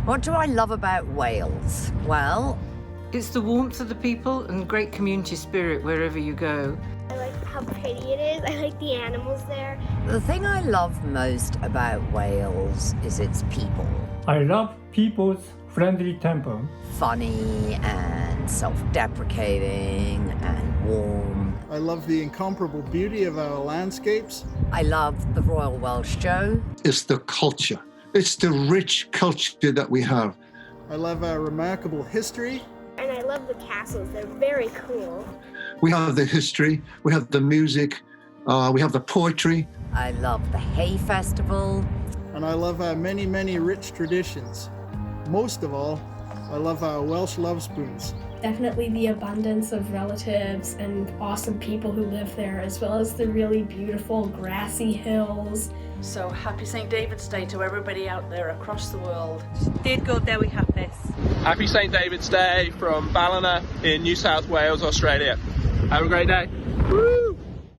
What do I love about Wales? Well, It's the warmth of the people and great community spirit wherever you go. I like how pretty it is. I like the animals there. the thing I love most about Wales is its people. I love people's friendly temper. Funny and self-deprecating and warm. I love the incomparable beauty of our landscapes. I love the Royal Welsh Show. It's the culture. It's the rich culture that we have. I love our remarkable history. And I love the castles. They're very cool. We have the history, we have the music, we have the poetry. I love the Hay Festival. And I love our many, many rich traditions. Most of all, I love our Welsh love spoons. Definitely the abundance of relatives and awesome people who live there, as well as the really beautiful grassy hills. So happy St. David's Day to everybody out there across the world. Dydd Gŵr Dewi Hapus. Happy St. David's Day from Ballina in New South Wales, Australia. Have a great day. Woo!